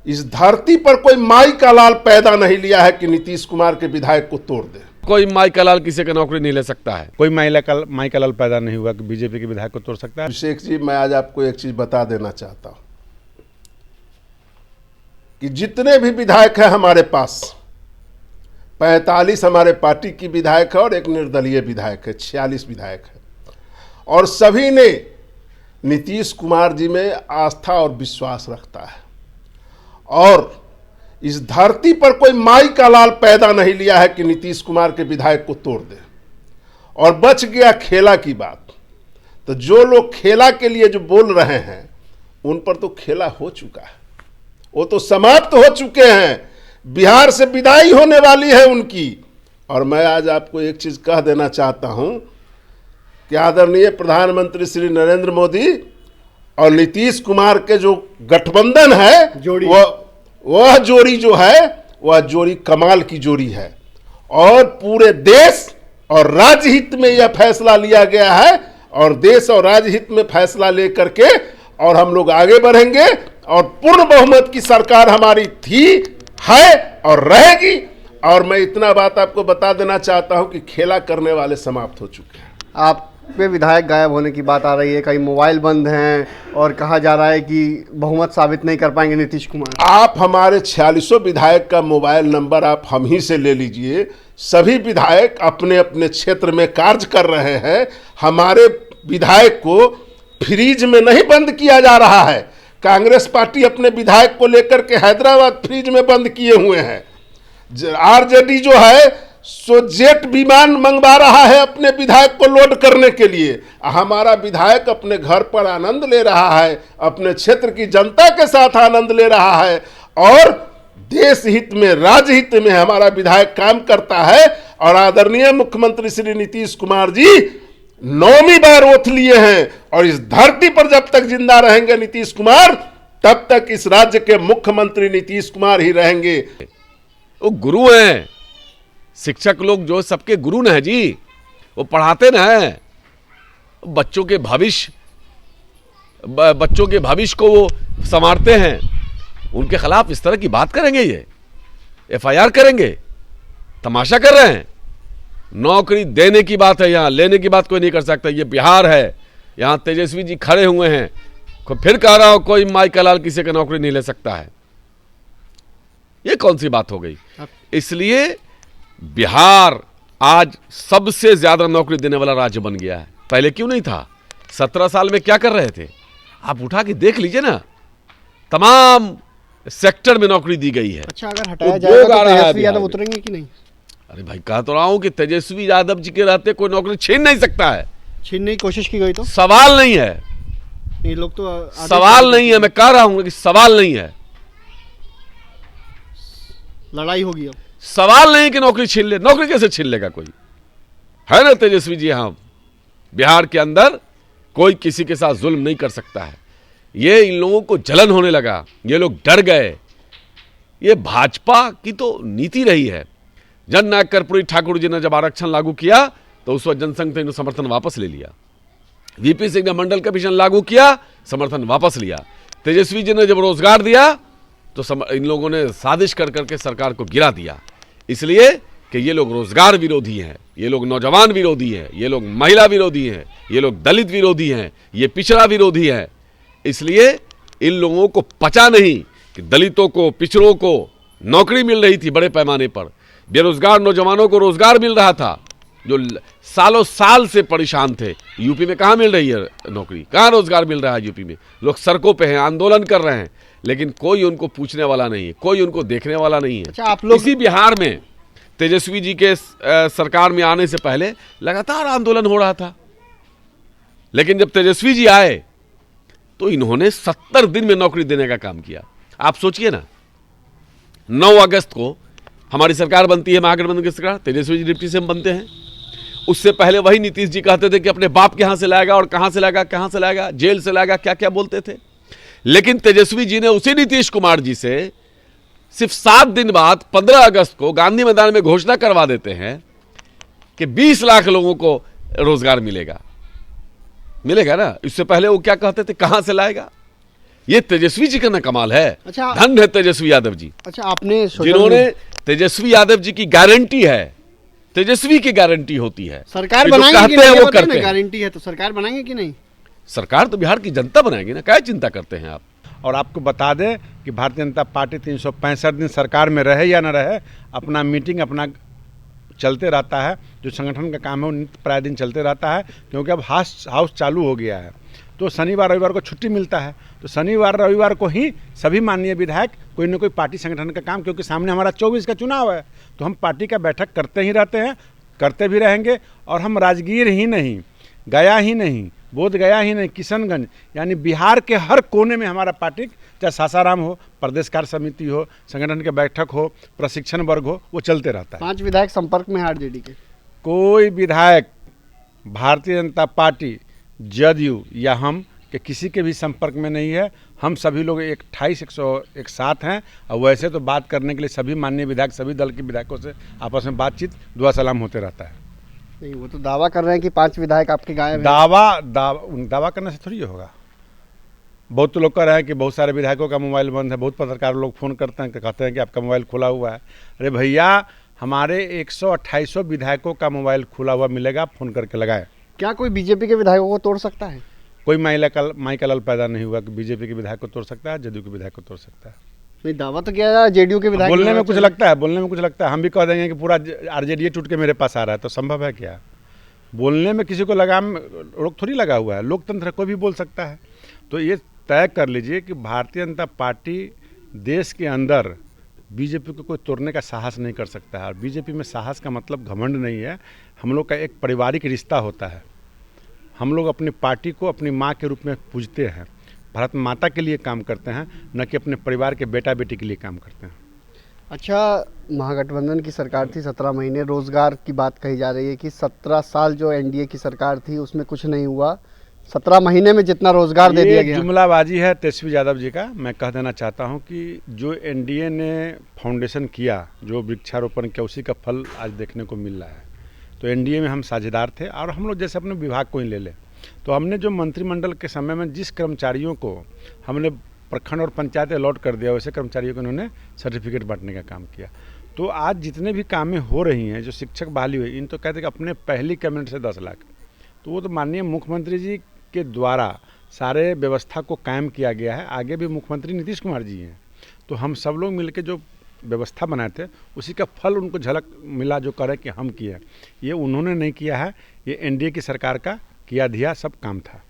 इस धरती पर कोई माई का लाल पैदा नहीं लिया है कि नीतीश कुमार के विधायक को तोड़ दे। कोई माई का लाल किसी का नौकरी नहीं ले सकता है। कोई माई का लाल पैदा नहीं हुआ कि बीजेपी के विधायक को तोड़ सकता है। अभिषेक जी, मैं आज आपको एक चीज बता देना चाहता हूं कि जितने भी विधायक हैं हमारे पास, 45 हमारे पार्टी की विधायक है और एक निर्दलीय विधायक है, 46 विधायक है, और सभी ने नीतीश कुमार जी में आस्था और विश्वास रखता है। और इस धरती पर कोई माई का लाल पैदा नहीं लिया है कि नीतीश कुमार के विधायक को तोड़ दे। और बच गया खेला की बात, तो जो लोग खेला के लिए जो बोल रहे हैं उन पर तो खेला हो चुका है, वो तो समाप्त हो चुके हैं। बिहार से विदाई होने वाली है उनकी। और मैं आज आपको एक चीज कह देना चाहता हूं कि आदरणीय प्रधानमंत्री श्री नरेंद्र मोदी और नीतीश कुमार के जो गठबंधन है, वह जोड़ी जो है, वह जोड़ी कमाल की जोड़ी है। और पूरे देश और राज्य हित में यह फैसला लिया गया है, और देश और राज्य हित में फैसला लेकर के और हम लोग आगे बढ़ेंगे। और पूर्ण बहुमत की सरकार हमारी थी, है और रहेगी। और मैं इतना बात आपको बता देना चाहता हूं कि खेला करने वाले समाप्त हो चुके हैं। आप पे विधायक गायब होने की बात आ रही है, कई मोबाइल बंद हैं और कहा जा रहा है कि बहुमत साबित नहीं कर पाएंगे नीतीश कुमार। आप हमारे 46 विधायक का मोबाइल नंबर आप हम ही से ले लीजिए। सभी विधायक अपने अपने क्षेत्र में कार्य कर रहे हैं। हमारे विधायक को फ्रीज में नहीं बंद किया जा रहा है। कांग्रेस पार्टी अपने विधायक को लेकर के हैदराबाद फ्रीज में बंद किए हुए हैं। आरजेडी जो है सो जेट विमान मंगवा रहा है अपने विधायक को लोड करने के लिए। हमारा विधायक अपने घर पर आनंद ले रहा है, अपने क्षेत्र की जनता के साथ आनंद ले रहा है, और देश हित में, राज्य हित में हमारा विधायक काम करता है। और आदरणीय मुख्यमंत्री श्री नीतीश कुमार जी 9वीं बार ओथ लिए हैं। और इस धरती पर जब तक जिंदा रहेंगे नीतीश कुमार, तब तक इस राज्य के मुख्यमंत्री नीतीश कुमार ही रहेंगे। वो गुरु हैं, शिक्षक लोग जो सबके गुरु न है जी, वो पढ़ाते न है। बच्चों के भविष्य को वो संवारते हैं। उनके खिलाफ इस तरह की बात करेंगे, ये FIR करेंगे? तमाशा कर रहे हैं। नौकरी देने की बात है, यहाँ लेने की बात कोई नहीं कर सकता। ये बिहार है, यहाँ तेजस्वी जी खड़े हुए हैं। फिर कह रहा हूं कोई माई का लाल किसी का नौकरी नहीं ले सकता है। ये कौन सी बात हो गई? इसलिए बिहार आज सबसे ज्यादा नौकरी देने वाला राज्य बन गया है। पहले क्यों नहीं था? 17 साल में क्या कर रहे थे? आप उठा के देख लीजिए ना, तमाम सेक्टर में नौकरी दी गई है। अच्छा, अगर हटाया जाएगा तो तेजस्वी यादव उतरेंगे कि नहीं? अरे भाई, कह तो रहा हूं कि तेजस्वी यादव जी के रहते कोई नौकरी छीन नहीं सकता है। छीनने की कोशिश की गई तो सवाल नहीं है। ये लोग तो सवाल नहीं है, मैं कह रहा हूं कि सवाल नहीं है। लड़ाई होगी अब। सवाल नहीं कि नौकरी छीन ले। नौकरी कैसे छीन लेगा कोई? है ना तेजस्वी जी? हाँ, बिहार के अंदर कोई किसी के साथ जुल्म नहीं कर सकता है। ये इन लोगों को जलन होने लगा, ये लोग डर गए। ये भाजपा की तो नीति रही है। जननायक कर्पूरी ठाकुर जी ने जब आरक्षण लागू किया तो उस वक्त जनसंघ ने समर्थन वापस ले लिया। VP सिंह ने मंडल कमीशन लागू किया, समर्थन वापस लिया। तेजस्वी जी ने जब रोजगार दिया तो इन लोगों ने साजिश कर करके सरकार को गिरा दिया। इसलिए कि ये लोग रोजगार विरोधी हैं, ये लोग नौजवान विरोधी हैं, ये लोग महिला विरोधी हैं, ये लोग दलित विरोधी हैं, ये पिछड़ा विरोधी हैं। इसलिए इन लोगों को पचा नहीं कि दलितों को, पिछड़ों को नौकरी मिल रही थी बड़े पैमाने पर। बेरोजगार नौजवानों को रोजगार मिल रहा था, जो सालों साल से परेशान थे। यूपी में कहाँ मिल रही है नौकरी? कहाँ रोजगार मिल रहा है यूपी में? लोग सड़कों पे हैं, आंदोलन कर रहे हैं, लेकिन कोई उनको पूछने वाला नहीं है, कोई उनको देखने वाला नहीं है। अच्छा, आप लोग इसी बिहार में तेजस्वी जी के सरकार में आने से पहले लगातार आंदोलन हो रहा था, लेकिन जब तेजस्वी जी आए तो इन्होंने 70 दिन में नौकरी देने का काम किया। आप सोचिए ना, 9 अगस्त को हमारी सरकार बनती है, महागठबंधन की सरकार, तेजस्वी जी डिप्टी सीएम बनते हैं। उससे पहले वही नीतीश जी कहते थे कि अपने बाप के यहां से लाएगा, और कहां से लाएगा, कहां से लाएगा, जेल से लाएगा, क्या क्या बोलते थे। लेकिन तेजस्वी जी ने उसी नीतीश कुमार जी से सिर्फ 7 दिन बाद 15 अगस्त को गांधी मैदान में घोषणा करवा देते हैं कि 20 लाख लोगों को रोजगार मिलेगा। मिलेगा ना? इससे पहले वो क्या कहते थे, कहां से लाएगा? ये तेजस्वी जी का ना कमाल है। अच्छा। धन है तेजस्वी यादव जी, अच्छा, आपने जिन्होंने तेजस्वी यादव जी की गारंटी है, तेजस्वी की गारंटी होती है, सरकार कि जो बनाएंगे कि कहते हैं नहीं, वो बताइए करते ना, हैं। गारंटी है तो सरकार बनाएंगे कि नहीं? सरकार तो बिहार की जनता बनाएगी ना, क्या चिंता करते हैं आप। और आपको बता दें कि भारतीय जनता पार्टी 365 दिन सरकार में रहे या न रहे, अपना मीटिंग अपना चलते रहता है। जो संगठन का काम है वो नित्य प्राय दिन चलते रहता है, क्योंकि अब हाउस चालू हो गया है, तो शनिवार रविवार को छुट्टी मिलता है। तो शनिवार रविवार को ही सभी माननीय विधायक कोई न कोई पार्टी संगठन का काम, क्योंकि सामने हमारा 24 का चुनाव है, तो हम पार्टी का बैठक करते ही रहते हैं, करते भी रहेंगे। और हम राजगीर ही नहीं, गया ही नहीं, बोध गया ही नहीं, किशनगंज, यानी बिहार के हर कोने में हमारा पार्टी, चाहे सासाराम हो, प्रदेश कार्य समिति हो, संगठन के बैठक हो, प्रशिक्षण वर्ग हो, वो चलते रहता है। 5 विधायक संपर्क में है आरजेडी के? कोई विधायक भारतीय जनता पार्टी, जदयू या हम के किसी के भी संपर्क में नहीं है। हम सभी लोग 128 एक साथ हैं। और वैसे तो बात करने के लिए सभी माननीय विधायक, सभी दल के विधायकों से आपस में बातचीत, दुआ सलाम होते रहता है। नहीं, वो तो दावा कर रहे हैं कि 5 विधायक आपके गायब हैं। दावा करने से थोड़ी ये होगा। बहुत लोग कह रहे हैं कि बहुत सारे विधायकों का मोबाइल बंद है, बहुत पत्रकार लोग फ़ोन करते हैं, कहते हैं कि आपका मोबाइल खुला हुआ है। अरे भैया, हमारे 128 विधायकों का मोबाइल खुला हुआ मिलेगा, आप फ़ोन करके लगाएं। क्या कोई बीजेपी के विधायकों को तोड़ सकता है? कोई माई का लाल पैदा नहीं हुआ कि बीजेपी के विधायक को तोड़ सकता है, जदयू के विधायक को तोड़ सकता है। नहीं, दावा तो किया जा रहा है जेडीयू के विधायक। बोलने में कुछ लगता है, हम भी कह देंगे कि पूरा आरजेडी टूट के मेरे पास आ रहा है, तो संभव है क्या? बोलने में किसी को लगाम रोक थोड़ी लगा हुआ है, लोकतंत्र कोई भी बोल सकता है। तो ये तय कर लीजिए कि भारतीय जनता पार्टी देश के अंदर बीजेपी को कोई तोड़ने का साहस नहीं कर सकता है। और बीजेपी में साहस का मतलब घमंड नहीं है, हम लोग का एक पारिवारिक रिश्ता होता है। हम लोग अपनी पार्टी को अपनी माँ के रूप में पूजते हैं, भारत माता के लिए काम करते हैं, न कि अपने परिवार के बेटा बेटी के लिए काम करते हैं। अच्छा, महागठबंधन की सरकार थी 17 महीने, रोजगार की बात कही जा रही है कि 17 साल जो एनडीए की सरकार थी उसमें कुछ नहीं हुआ, 17 महीने में जितना रोजगार दे दिया गया। जुमलाबाजी है तेजस्वी यादव जी का। मैं कह देना चाहता हूं कि जो एनडीए ने फाउंडेशन किया, जो वृक्षारोपण किया, उसी का फल आज देखने को मिल रहा है। तो एनडीए में हम साझेदार थे। और हम लोग जैसे अपने विभाग को ही ले लें, तो हमने जो मंत्रिमंडल के समय में जिस कर्मचारियों को हमने प्रखंड और पंचायत अलॉट कर दिया, वैसे कर्मचारियों को उन्होंने सर्टिफिकेट बांटने का काम किया। तो आज जितने भी कामें हो रही हैं, जो शिक्षक बहाली हुई, इन तो कहते हैं कि अपने पहली कैबिनेट से 10 लाख, तो वो तो माननीय मुख्यमंत्री जी के द्वारा सारे व्यवस्था को कायम किया गया है। आगे भी मुख्यमंत्री नीतीश कुमार जी हैं, तो हम सब लोग मिलकर जो व्यवस्था बनाए थे, उसी का फल उनको झलक मिला, जो करे कि हम किए। ये उन्होंने नहीं किया है, ये एनडीए की सरकार का किया धिया सब काम था।